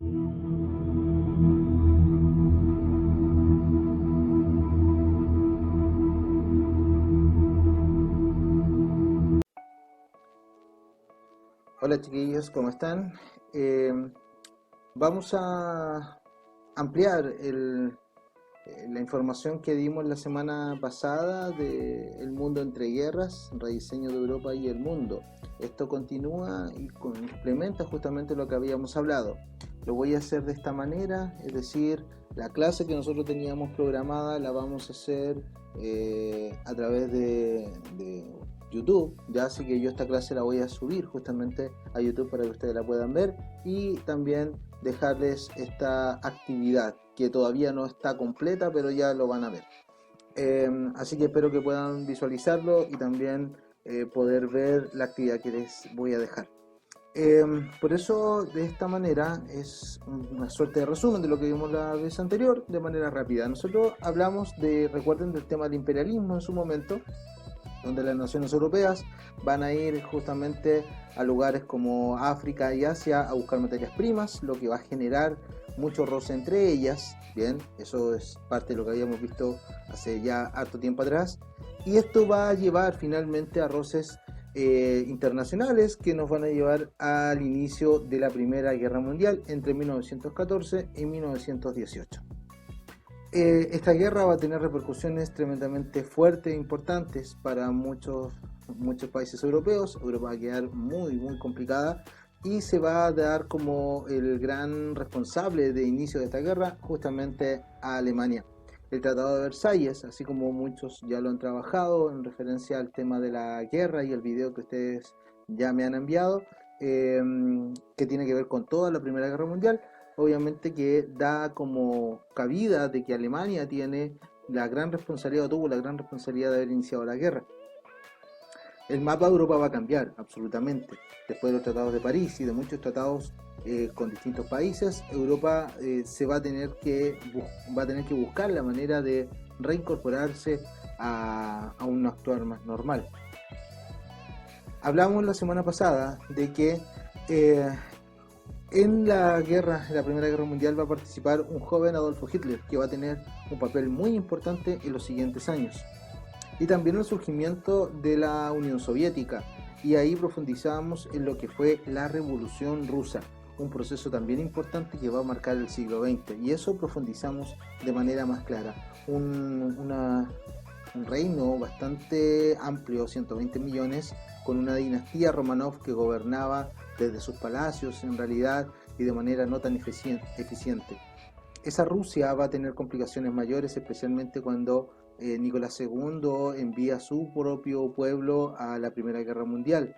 Hola chiquillos, ¿cómo están? Eh, Vamos a ampliar la información que dimos la semana pasada de El mundo entre guerras, rediseño de Europa y el mundo. Esto continúa y complementa justamente lo que habíamos hablado. Lo voy a hacer de esta manera, es decir, la clase que nosotros teníamos programada la vamos a hacer a través de YouTube, ya, así que yo esta clase la voy a subir justamente a YouTube para que ustedes la puedan ver y también dejarles esta actividad que todavía no está completa, pero ya lo van a ver. Así que espero que puedan visualizarlo y también poder ver la actividad que les voy a dejar. Por eso, de esta manera, es una suerte de resumen de lo que vimos la vez anterior, de manera rápida. Nosotros hablamos recuerden, del tema del imperialismo en su momento, donde las naciones europeas van a ir justamente a lugares como África y Asia a buscar materias primas, lo que va a generar mucho roce entre ellas. Bien, eso es parte de lo que habíamos visto hace ya harto tiempo atrás, y esto va a llevar finalmente a roces internacionales que nos van a llevar al inicio de la Primera Guerra Mundial entre 1914 y 1918. Esta guerra va a tener repercusiones tremendamente fuertes e importantes para muchos países europeos. Europa va a quedar muy complicada y se va a dar como el gran responsable de inicio de esta guerra justamente a Alemania. El Tratado de Versalles, así como muchos ya lo han trabajado en referencia al tema de la guerra y el video que ustedes ya me han enviado, que tiene que ver con toda la Primera Guerra Mundial, obviamente que da como cabida de que Alemania tiene la gran responsabilidad, o tuvo la gran responsabilidad de haber iniciado la guerra. El mapa de Europa va a cambiar absolutamente. Después de los tratados de París y de muchos tratados con distintos países, Europa va a tener que buscar la manera de reincorporarse a un actuar más normal. Hablamos la semana pasada de que en la Primera Guerra Mundial va a participar un joven Adolfo Hitler, que va a tener un papel muy importante en los siguientes años. Y también el surgimiento de la Unión Soviética, y ahí profundizamos en lo que fue la Revolución Rusa, un proceso también importante que va a marcar el siglo XX, y eso profundizamos de manera más clara. Un reino bastante amplio, 120 millones, con una dinastía Romanov que gobernaba desde sus palacios en realidad y de manera no tan eficiente. Esa Rusia va a tener complicaciones mayores, especialmente cuando Nicolás II envía a su propio pueblo a la Primera Guerra Mundial.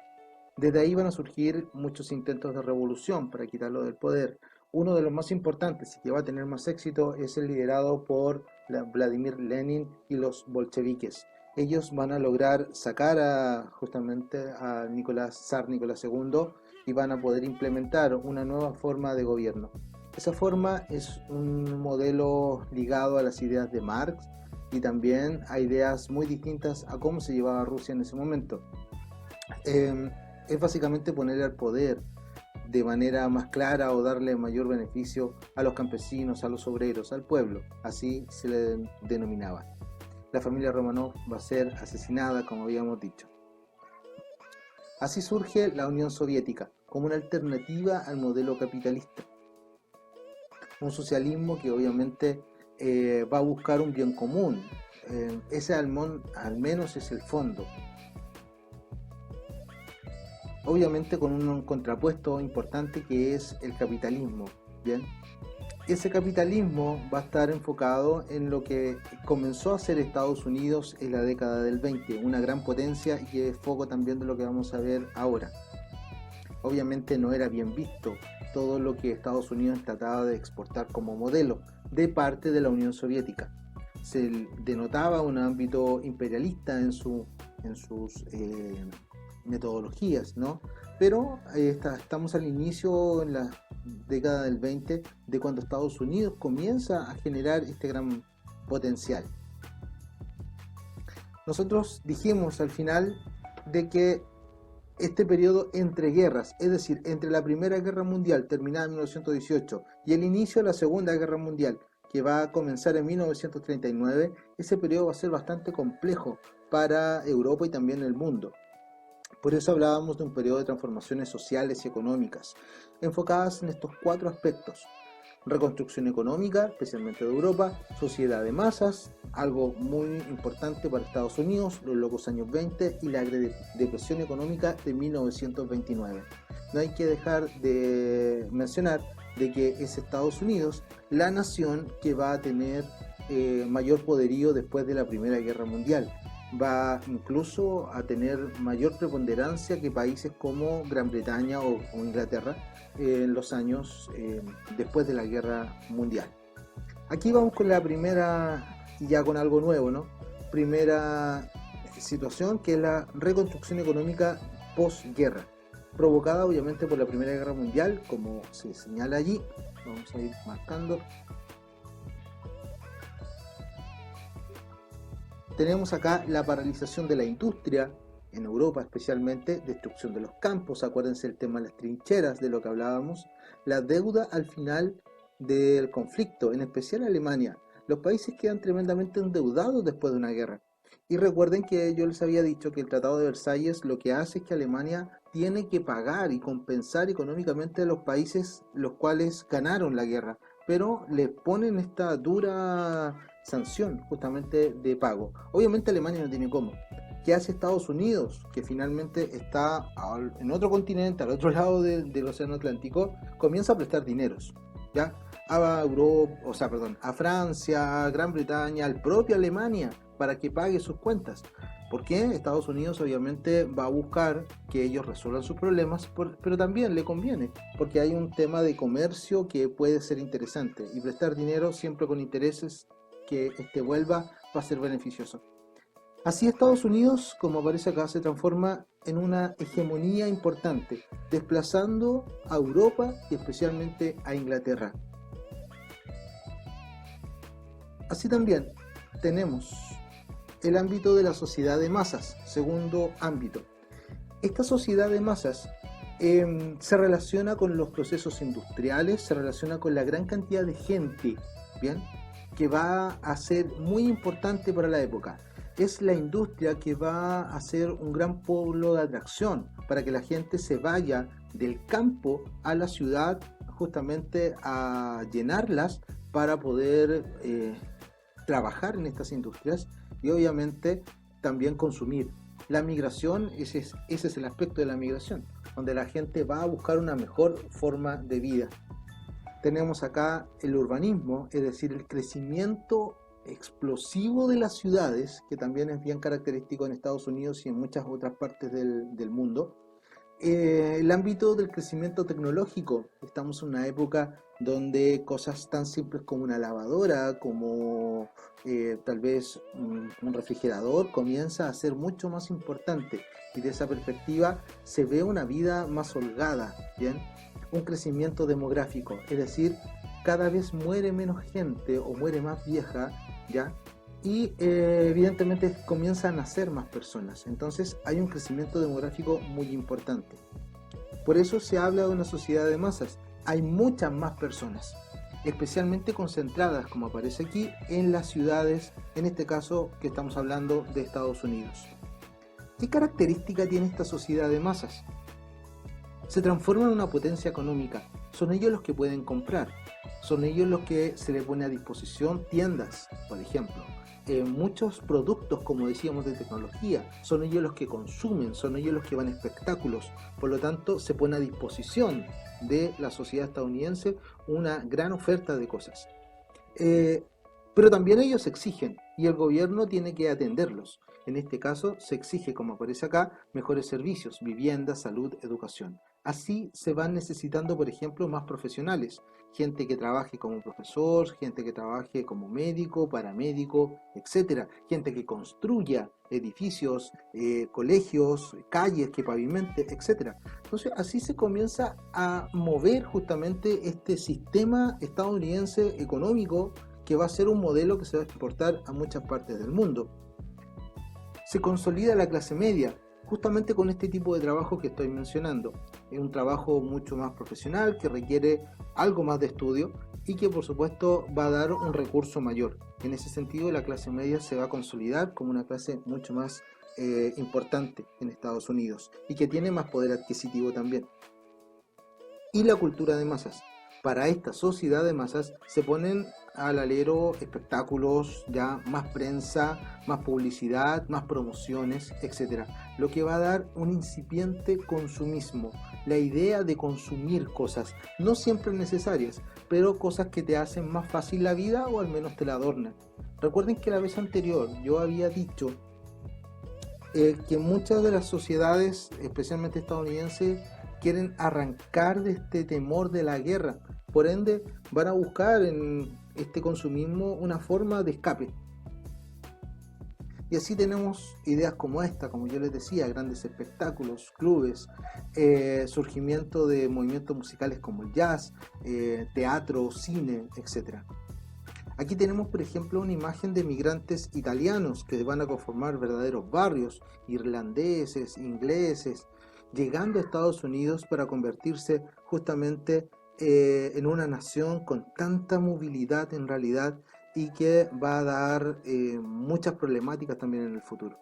Desde ahí van a surgir muchos intentos de revolución para quitarlo del poder. Uno de los más importantes y que va a tener más éxito es el liderado por Vladimir Lenin y los bolcheviques. Ellos van a lograr sacar justamente a Zar Nicolás II y van a poder implementar una nueva forma de gobierno. Esa forma es un modelo ligado a las ideas de Marx y también a ideas muy distintas a cómo se llevaba Rusia en ese momento. Es básicamente poner al poder de manera más clara o darle mayor beneficio a los campesinos, a los obreros, al pueblo, así se le denominaba. La familia Romanov va a ser asesinada, como habíamos dicho. Así surge la Unión Soviética, como una alternativa al modelo capitalista. Un socialismo que obviamente va a buscar un bien común. Ese al menos es el fondo. Obviamente con un contrapuesto importante que es el capitalismo. Bien, ese capitalismo va a estar enfocado en lo que comenzó a hacer Estados Unidos en la década del 20, una gran potencia y que es foco también de lo que vamos a ver ahora. Obviamente no era bien visto todo lo que Estados Unidos trataba de exportar como modelo de parte de la Unión Soviética. Se denotaba un ámbito imperialista en sus metodologías, ¿no? Pero estamos al inicio, en la década del 20, de cuando Estados Unidos comienza a generar este gran potencial. Nosotros dijimos al final de que este periodo entre guerras, es decir, entre la Primera Guerra Mundial, terminada en 1918, y el inicio de la Segunda Guerra Mundial, que va a comenzar en 1939, ese periodo va a ser bastante complejo para Europa y también el mundo. Por eso hablábamos de un periodo de transformaciones sociales y económicas, enfocadas en estos 4 aspectos: reconstrucción económica, especialmente de Europa; sociedad de masas, algo muy importante para Estados Unidos, los locos años 20 y la depresión económica de 1929. No hay que dejar de mencionar de que es Estados Unidos la nación que va a tener mayor poderío después de la Primera Guerra Mundial. Va incluso a tener mayor preponderancia que países como Gran Bretaña o Inglaterra en los años después de la Guerra Mundial. Aquí vamos con la primera, y ya con algo nuevo, ¿no? Primera situación, que es la reconstrucción económica posguerra, provocada obviamente por la Primera Guerra Mundial, como se señala allí. Vamos a ir marcando. Tenemos acá la paralización de la industria, en Europa especialmente, destrucción de los campos, acuérdense el tema de las trincheras, de lo que hablábamos, la deuda al final del conflicto, en especial Alemania. Los países quedan tremendamente endeudados después de una guerra. Y recuerden que yo les había dicho que el Tratado de Versalles lo que hace es que Alemania tiene que pagar y compensar económicamente a los países los cuales ganaron la guerra, pero le ponen esta dura sanción justamente de pago. Obviamente Alemania no tiene cómo. ¿Qué hace Estados Unidos, que finalmente está en otro continente, al otro lado del Océano Atlántico? Comienza a prestar dineros, ¿ya? A Europa, a Francia, a Gran Bretaña, al propio Alemania, para que pague sus cuentas. ¿Por qué? Estados Unidos obviamente va a buscar que ellos resuelvan sus problemas, pero también le conviene, porque hay un tema de comercio que puede ser interesante, y prestar dinero siempre con intereses que vuelva va a ser beneficioso. Así Estados Unidos, como aparece acá, se transforma en una hegemonía importante, desplazando a Europa y especialmente a Inglaterra. Así también tenemos el ámbito de la sociedad de masas, segundo ámbito. Esta sociedad de masas se relaciona con los procesos industriales, se relaciona con la gran cantidad de gente, ¿bien?, que va a ser muy importante para la época. Es la industria que va a ser un gran polo de atracción para que la gente se vaya del campo a la ciudad, justamente a llenarlas para poder trabajar en estas industrias y obviamente también consumir. La migración, ese es el aspecto de la migración, donde la gente va a buscar una mejor forma de vida. Tenemos acá el urbanismo, es decir, el crecimiento explosivo de las ciudades, que también es bien característico en Estados Unidos y en muchas otras partes del mundo. El ámbito del crecimiento tecnológico, estamos en una época donde cosas tan simples como una lavadora, como tal vez un refrigerador, comienza a ser mucho más importante, y de esa perspectiva se ve una vida más holgada, ¿bien? Un crecimiento demográfico, es decir, cada vez muere menos gente o muere más vieja, ¿ya? Y evidentemente comienzan a nacer más personas. Entonces hay un crecimiento demográfico muy importante. Por eso se habla de una sociedad de masas. Hay muchas más personas, especialmente concentradas, como aparece aquí, en las ciudades, en este caso que estamos hablando de Estados Unidos. ¿Qué característica tiene esta sociedad de masas? Se transforma en una potencia económica. Son ellos los que pueden comprar. Son ellos los que se les pone a disposición tiendas, por ejemplo. Muchos productos, como decíamos, de tecnología, son ellos los que consumen, son ellos los que van a espectáculos. Por lo tanto, se pone a disposición de la sociedad estadounidense una gran oferta de cosas. Pero también ellos exigen, y el gobierno tiene que atenderlos. En este caso, se exige, como aparece acá, mejores servicios, vivienda, salud, educación. Así se van necesitando, por ejemplo, más profesionales, gente que trabaje como profesor, gente que trabaje como médico, paramédico, etcétera, gente que construya edificios, colegios, calles, que pavimente, etcétera. Entonces, así se comienza a mover justamente este sistema estadounidense económico, que va a ser un modelo que se va a exportar a muchas partes del mundo. Se consolida la clase media. justamente con este tipo de trabajo que estoy mencionando. Es un trabajo mucho más profesional, que requiere algo más de estudio y que por supuesto va a dar un recurso mayor. En ese sentido, la clase media se va a consolidar como una clase mucho más importante en Estados Unidos y que tiene más poder adquisitivo también. Y la cultura de masas. Para esta sociedad de masas se ponen al alero espectáculos, ya más prensa, más publicidad, más promociones, etcétera, lo que va a dar un incipiente consumismo, la idea de consumir cosas, no siempre necesarias, pero cosas que te hacen más fácil la vida o al menos te la adornan. Recuerden que la vez anterior yo había dicho que muchas de las sociedades, especialmente estadounidenses, quieren arrancar de este temor de la guerra. Por ende, van a buscar en este consumismo una forma de escape. Y así tenemos ideas como esta, como yo les decía, grandes espectáculos, clubes, surgimiento de movimientos musicales como el jazz, teatro, cine, etc. Aquí tenemos, por ejemplo, una imagen de migrantes italianos que van a conformar verdaderos barrios, irlandeses, ingleses, llegando a Estados Unidos para convertirse justamente en una nación con tanta movilidad en realidad y que va a dar muchas problemáticas también en el futuro.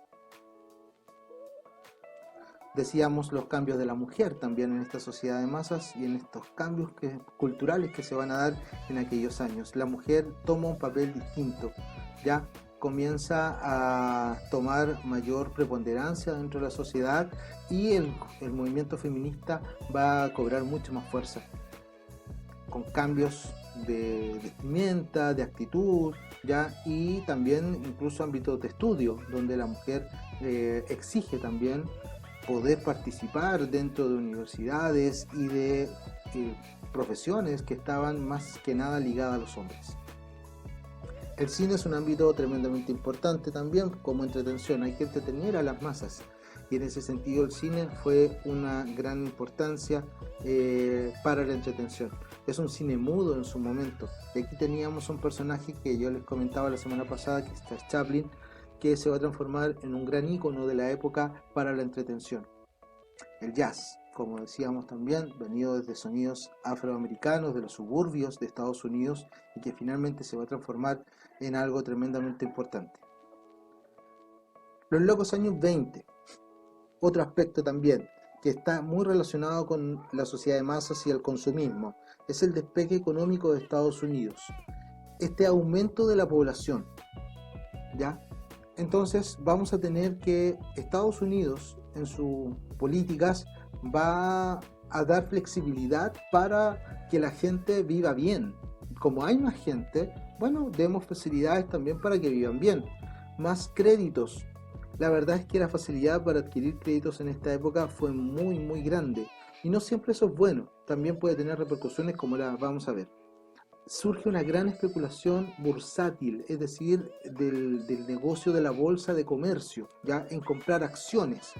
Decíamos los cambios de la mujer también en esta sociedad de masas y en estos cambios culturales que se van a dar en aquellos años. La mujer toma un papel distinto, ya comienza a tomar mayor preponderancia dentro de la sociedad y el movimiento feminista va a cobrar mucho más fuerza, con cambios de vestimenta, de actitud, ya, y también incluso ámbitos de estudio, donde la mujer exige también poder participar dentro de universidades y de profesiones que estaban más que nada ligadas a los hombres. El cine es un ámbito tremendamente importante también como entretención, hay que entretener a las masas y en ese sentido el cine fue una gran importancia para la entretención. Es un cine mudo en su momento y aquí teníamos un personaje que yo les comentaba la semana pasada, que es Charles Chaplin, que se va a transformar en un gran ícono de la época para la entretención. El jazz, como decíamos también, venido desde sonidos afroamericanos, de los suburbios de Estados Unidos, y que finalmente se va a transformar en algo tremendamente importante. Los locos años 20, otro aspecto también, que está muy relacionado con la sociedad de masas y el consumismo, es el despegue económico de Estados Unidos. Este aumento de la población, ¿ya? Entonces vamos a tener que Estados Unidos en sus políticas va a dar flexibilidad para que la gente viva bien. Como hay más gente, bueno, demos facilidades también para que vivan bien. Más créditos. La verdad es que la facilidad para adquirir créditos en esta época fue muy grande. Y no siempre eso es bueno. También puede tener repercusiones como las vamos a ver. Surge una gran especulación bursátil, es decir, del negocio de la bolsa de comercio, ya en comprar acciones.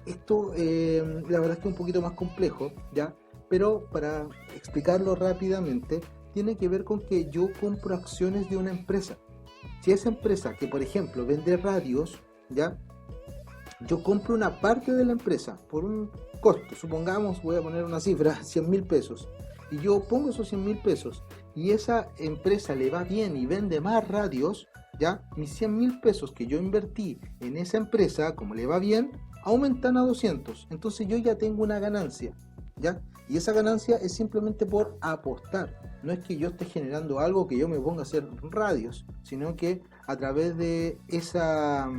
Esto la verdad es que es un poquito más complejo, ya, pero para explicarlo rápidamente, tiene que ver con que yo compro acciones de una empresa. Si esa empresa que, por ejemplo, vende radios, ya, yo compro una parte de la empresa por un costo, supongamos, voy a poner una cifra, 100.000 pesos, y yo pongo esos 100.000 pesos y esa empresa le va bien y vende más radios, ya, mis 100.000 pesos que yo invertí en esa empresa, como le va bien, aumentan a 200, entonces yo ya tengo una ganancia, ¿ya? Y esa ganancia es simplemente por apostar, no es que yo esté generando algo que yo me ponga a hacer radios, sino que a través de esa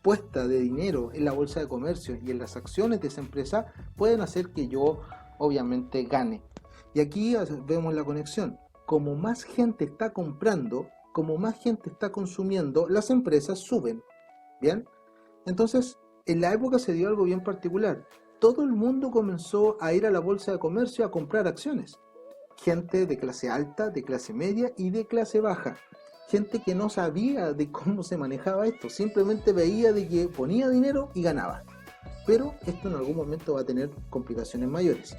puesta de dinero en la bolsa de comercio y en las acciones de esa empresa, pueden hacer que yo obviamente gane. Y aquí vemos la conexión, como más gente está comprando, como más gente está consumiendo, las empresas suben, ¿bien? Entonces, en la época se dio algo bien particular. Todo el mundo comenzó a ir a la bolsa de comercio a comprar acciones. Gente de clase alta, de clase media y de clase baja. Gente que no sabía de cómo se manejaba esto. Simplemente veía de que ponía dinero y ganaba. Pero esto en algún momento va a tener complicaciones mayores.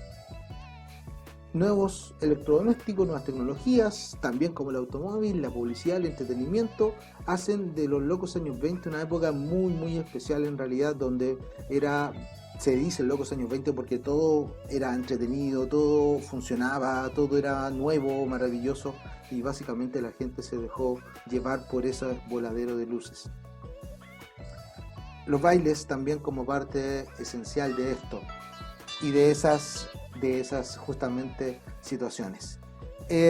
nuevos electrodomésticos, nuevas tecnologías, también como el automóvil, la publicidad, el entretenimiento, hacen de los locos años 20 una época muy muy especial en realidad, donde se dice locos años 20 porque todo era entretenido, todo funcionaba, todo era nuevo, maravilloso, y básicamente la gente se dejó llevar por ese voladero de luces. Los bailes también como parte esencial de esto y de esas justamente situaciones.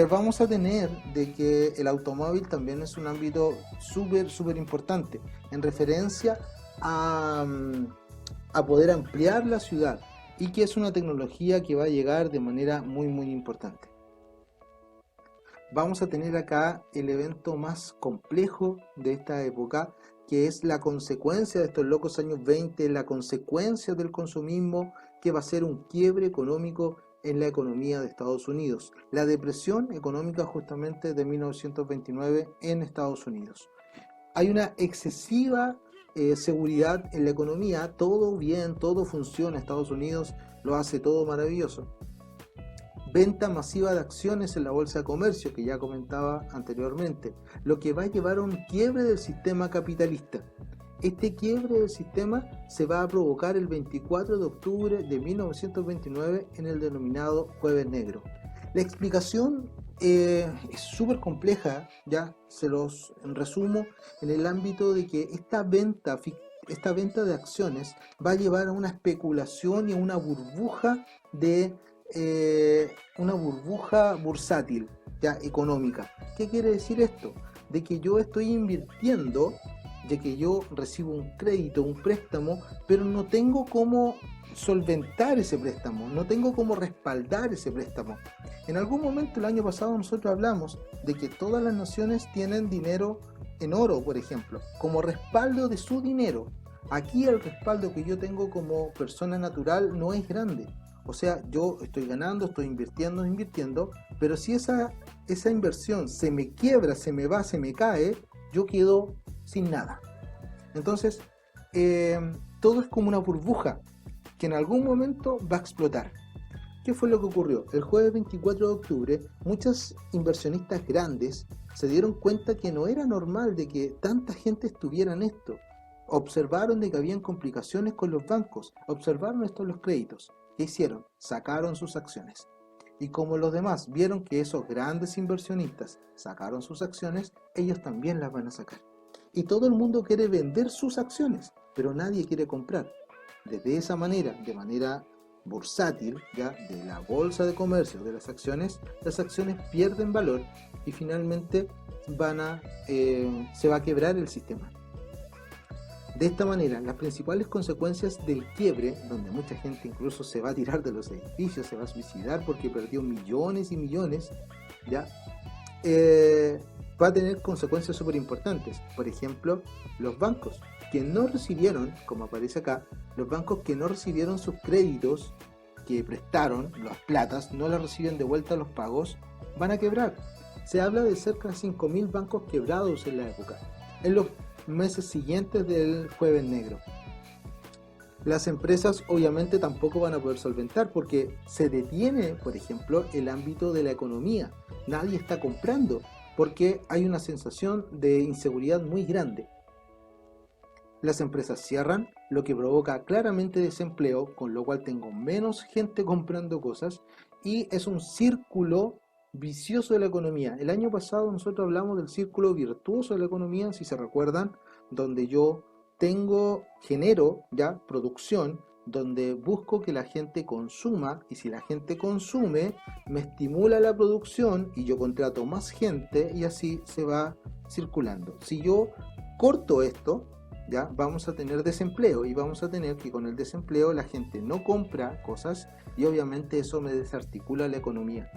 Vamos a tener de que el automóvil también es un ámbito súper importante en referencia a poder ampliar la ciudad, y que es una tecnología que va a llegar de manera muy importante. Vamos a tener acá el evento más complejo de esta época, que es la consecuencia de estos locos años 20, la consecuencia del consumismo, que va a ser un quiebre económico en la economía de Estados Unidos, la depresión económica justamente de 1929 en Estados Unidos. Hay una excesiva seguridad en la economía, todo bien, todo funciona, Estados Unidos lo hace todo maravilloso. Venta masiva de acciones en la bolsa de comercio, que ya comentaba anteriormente, lo que va a llevar a un quiebre del sistema capitalista. Este quiebre del sistema se va a provocar el 24 de octubre de 1929 en el denominado Jueves Negro. La explicación es súper compleja, ya se los resumo en el ámbito de que esta venta de acciones va a llevar a una especulación y a una burbuja bursátil, ya económica. ¿Qué quiere decir esto? De que yo estoy invirtiendo, de que yo recibo un crédito, un préstamo, pero no tengo cómo solventar ese préstamo, no tengo cómo respaldar ese préstamo. En algún momento el año pasado nosotros hablamos de que todas las naciones tienen dinero en oro, por ejemplo, como respaldo de su dinero. Aquí el respaldo que yo tengo como persona natural no es grande. O sea, yo estoy ganando, estoy invirtiendo, pero si esa inversión se me quiebra, se me va, se me cae, yo quedo sin nada. Entonces, todo es como una burbuja que en algún momento va a explotar. ¿Qué fue lo que ocurrió? El jueves 24 de octubre, muchos inversionistas grandes se dieron cuenta que no era normal de que tanta gente estuviera en esto. Observaron de que habían complicaciones con los bancos, observaron esto en los créditos. ¿Qué hicieron? Sacaron sus acciones. Y como los demás vieron que esos grandes inversionistas sacaron sus acciones, ellos también las van a sacar. Y todo el mundo quiere vender sus acciones, pero nadie quiere comprar. De esa manera, de manera bursátil, ya de la bolsa de comercio de las acciones pierden valor y finalmente se va a quebrar el sistema. De esta manera, las principales consecuencias del quiebre, donde mucha gente incluso se va a tirar de los edificios, se va a suicidar porque perdió millones y millones, ¿ya? Va a tener consecuencias súper importantes. Por ejemplo, los bancos que no recibieron, como aparece acá, los bancos que no recibieron sus créditos que prestaron, las platas, no las reciben de vuelta los pagos, van a quebrar. Se habla de cerca de 5.000 bancos quebrados en la época, en los meses siguientes del Jueves Negro. Las empresas obviamente tampoco van a poder solventar porque se detiene, por ejemplo, el ámbito de la economía. Nadie está comprando porque hay una sensación de inseguridad muy grande. Las empresas cierran, lo que provoca claramente desempleo, con lo cual tengo menos gente comprando cosas y es un círculo vicioso de la economía. El año pasado nosotros hablamos del círculo virtuoso de la economía, si se recuerdan, donde yo genero ya producción, donde busco que la gente consuma, y si la gente consume, me estimula la producción y yo contrato más gente y así se va circulando. Si yo corto esto, ya vamos a tener desempleo y vamos a tener que con el desempleo la gente no compra cosas y obviamente eso me desarticula la economía,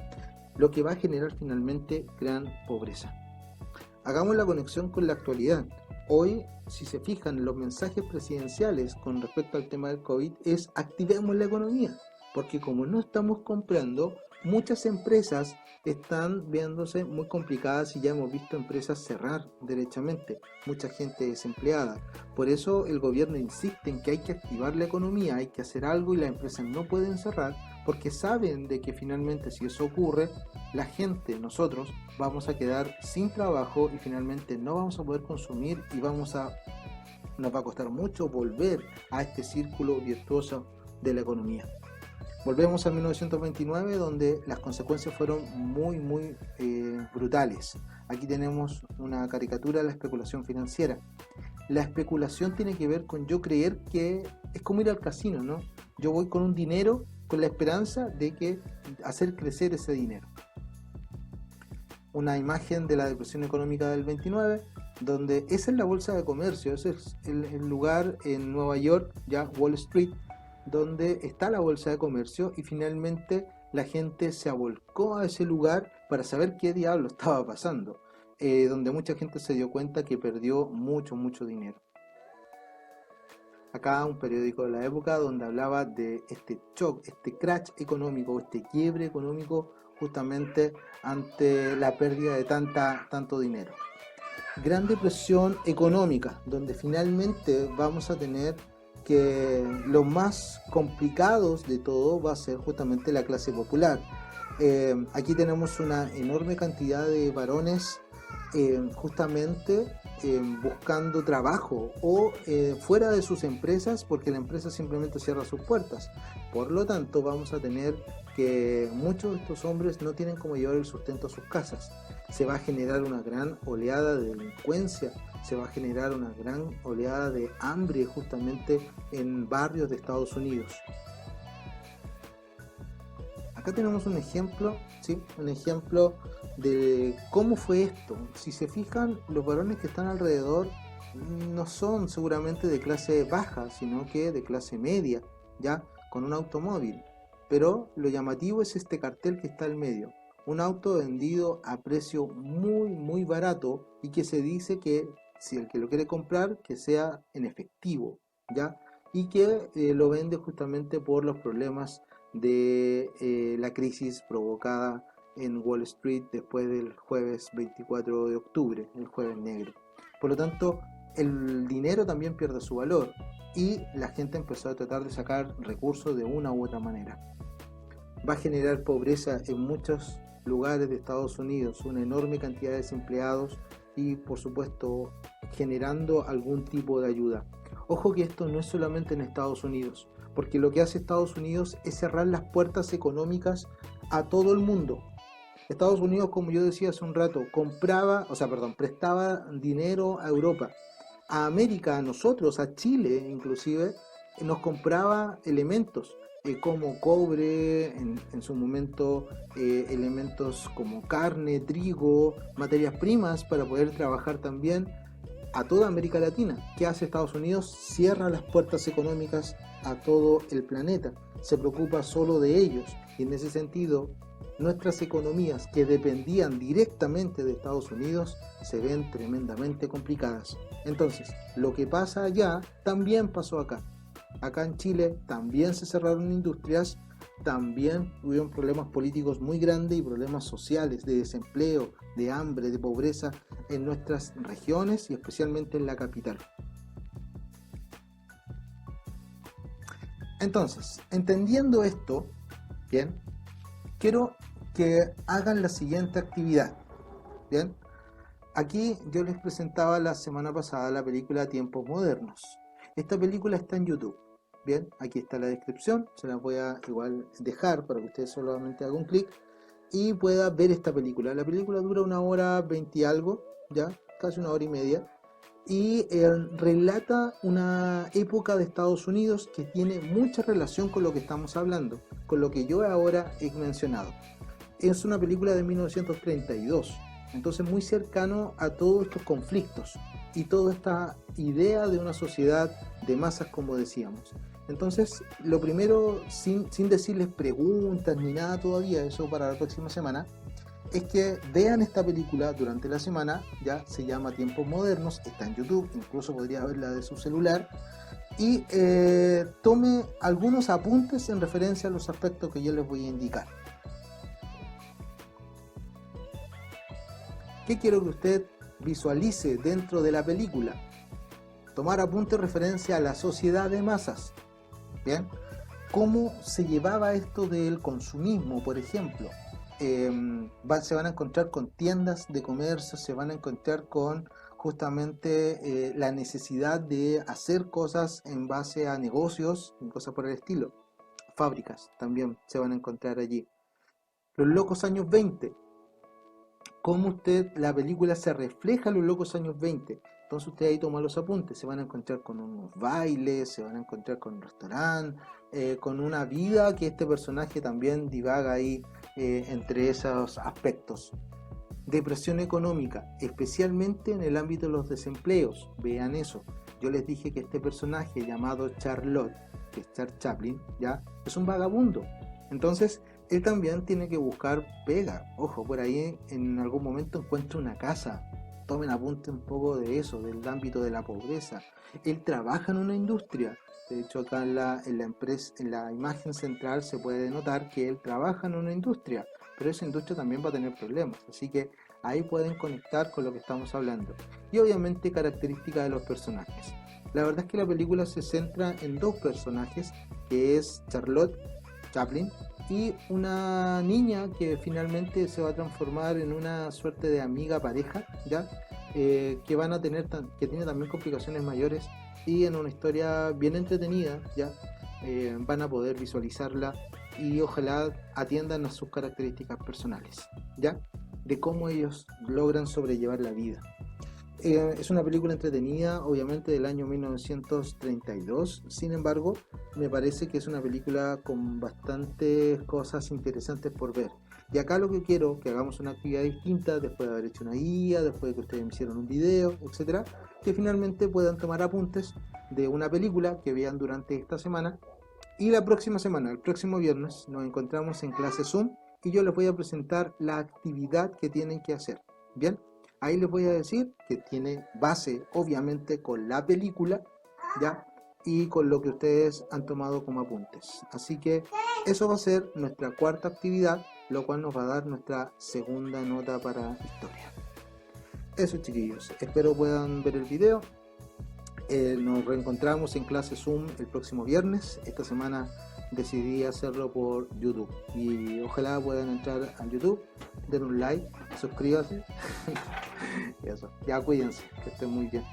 lo que va a generar finalmente gran pobreza. Hagamos la conexión con la actualidad. Hoy, si se fijan, los mensajes presidenciales con respecto al tema del COVID es activemos la economía, porque como no estamos comprando, muchas empresas están viéndose muy complicadas y ya hemos visto empresas cerrar derechamente, mucha gente desempleada. Por eso el gobierno insiste en que hay que activar la economía, hay que hacer algo y las empresas no pueden cerrar porque saben de que finalmente si eso ocurre, la gente, nosotros, vamos a quedar sin trabajo y finalmente no vamos a poder consumir y nos va a costar mucho volver a este círculo virtuoso de la economía. Volvemos a 1929, donde las consecuencias fueron muy brutales. Aquí tenemos una caricatura de la especulación financiera. La especulación tiene que ver con yo creer que es como ir al casino, ¿no? Yo voy con un dinero con la esperanza de que hacer crecer ese dinero. Una imagen de la depresión económica del 29, donde esa es la bolsa de comercio, ese es el lugar en Nueva York, ya Wall Street, donde está la bolsa de comercio, y finalmente la gente se avolcó a ese lugar para saber qué diablo estaba pasando, donde mucha gente se dio cuenta que perdió mucho dinero. Acá un periódico de la época donde hablaba de este shock, este crash económico, este quiebre económico, justamente ante la pérdida de tanto dinero. Gran depresión económica, donde finalmente vamos a tener que lo más complicados de todo va a ser justamente la clase popular. Aquí tenemos una enorme cantidad de varones justamente buscando trabajo o fuera de sus empresas, porque la empresa simplemente cierra sus puertas. Por lo tanto, vamos a tener que muchos de estos hombres no tienen cómo llevar el sustento a sus casas. Se va a generar una gran oleada de delincuencia, se va a generar una gran oleada de hambre justamente en barrios de Estados Unidos. Acá tenemos un ejemplo, ¿sí? Un ejemplo de cómo fue esto. Si se fijan, los varones que están alrededor no son seguramente de clase baja, sino que de clase media, ya con un automóvil. Pero lo llamativo es este cartel que está al medio. Un auto vendido a precio muy barato, y que se dice que si el que lo quiere comprar, que sea en efectivo, ¿ya? Y que lo vende justamente por los problemas de la crisis provocada en Wall Street después del jueves 24 de octubre, el jueves negro. Por lo tanto, el dinero también pierde su valor y la gente empezó a tratar de sacar recursos de una u otra manera. Va a generar pobreza en muchos lugares de Estados Unidos, una enorme cantidad de desempleados y, por supuesto, generando algún tipo de ayuda. Ojo que esto no es solamente en Estados Unidos, porque lo que hace Estados Unidos es cerrar las puertas económicas a todo el mundo. Estados Unidos, como yo decía hace un rato, prestaba dinero a Europa, a América, a nosotros, a Chile inclusive, nos compraba elementos como cobre, en su momento elementos como carne, trigo, materias primas para poder trabajar también a toda América Latina. ¿Qué hace Estados Unidos? Cierra las puertas económicas a todo el planeta, se preocupa solo de ellos, y en ese sentido nuestras economías que dependían directamente de Estados Unidos se ven tremendamente complicadas. Entonces, lo que pasa allá también pasó acá. Acá en Chile también se cerraron industrias, también hubieron problemas políticos muy grandes y problemas sociales de desempleo, de hambre, de pobreza en nuestras regiones y especialmente en la capital. Entonces, entendiendo esto, bien, quiero que hagan la siguiente actividad. Bien, aquí yo les presentaba la semana pasada la película Tiempos Modernos. Esta película está en YouTube. Bien, aquí está la descripción, se la voy a igual dejar para que ustedes solamente hagan un clic y pueda ver esta película. La película dura 1 hora 20 y algo, ya, casi 1 hora y media, y relata una época de Estados Unidos que tiene mucha relación con lo que estamos hablando, con lo que yo ahora he mencionado. Es una película de 1932, entonces muy cercano a todos estos conflictos y toda esta idea de una sociedad de masas, como decíamos. Entonces, lo primero, sin decirles preguntas ni nada todavía, eso para la próxima semana, es que vean esta película durante la semana. Ya se llama Tiempos Modernos, está en YouTube, incluso podría verla de su celular, y tome algunos apuntes en referencia a los aspectos que yo les voy a indicar. ¿Qué quiero que usted visualice dentro de la película? Tomar apuntes en referencia a la sociedad de masas. Bien, cómo se llevaba esto del consumismo, por ejemplo. Se van a encontrar con tiendas de comercio, se van a encontrar con justamente la necesidad de hacer cosas en base a negocios y cosas por el estilo. Fábricas también se van a encontrar allí. Los locos años 20, cómo la película se refleja en los locos años 20. Entonces usted ahí toma los apuntes, se van a encontrar con unos bailes, se van a encontrar con un restaurante, con una vida que este personaje también divaga ahí entre esos aspectos. Depresión económica, especialmente en el ámbito de los desempleos, vean eso. Yo les dije que este personaje llamado Charlotte, que es Charles Chaplin, ¿ya? Es un vagabundo. Entonces, él también tiene que buscar pega. Ojo, por ahí en algún momento encuentra una casa. Tomen apunte un poco de eso, del ámbito de la pobreza. Él trabaja en una industria. De hecho, acá en la empresa, en la imagen central se puede notar que él trabaja en una industria, pero esa industria también va a tener problemas. Así que ahí pueden conectar con lo que estamos hablando. Y obviamente características de los personajes. La verdad es que la película se centra en dos personajes, que es Charlotte Chaplin y una niña que finalmente se va a transformar en una suerte de amiga pareja, ¿ya? Que van a tener que tiene también complicaciones mayores, y en una historia bien entretenida, ¿ya? Van a poder visualizarla y ojalá atiendan a sus características personales, ¿ya? De cómo ellos logran sobrellevar la vida. Es una película entretenida, obviamente del año 1932, sin embargo, me parece que es una película con bastantes cosas interesantes por ver. Y acá lo que quiero, que hagamos una actividad distinta, después de haber hecho una guía, después de que ustedes me hicieron un video, etcétera, que finalmente puedan tomar apuntes de una película que vean durante esta semana, y la próxima semana, el próximo viernes, nos encontramos en clase Zoom y yo les voy a presentar la actividad que tienen que hacer. Bien, ahí les voy a decir que tiene base obviamente con la película, ¿ya? Y con lo que ustedes han tomado como apuntes. Así que eso va a ser nuestra cuarta actividad, lo cual nos va a dar nuestra segunda nota para historia. Eso, chiquillos, espero puedan ver el video. Nos reencontramos en clase Zoom el próximo viernes. Esta semana decidí hacerlo por YouTube y ojalá puedan entrar a YouTube, den un like, suscríbanse y eso. Ya cuídense, que estén muy bien.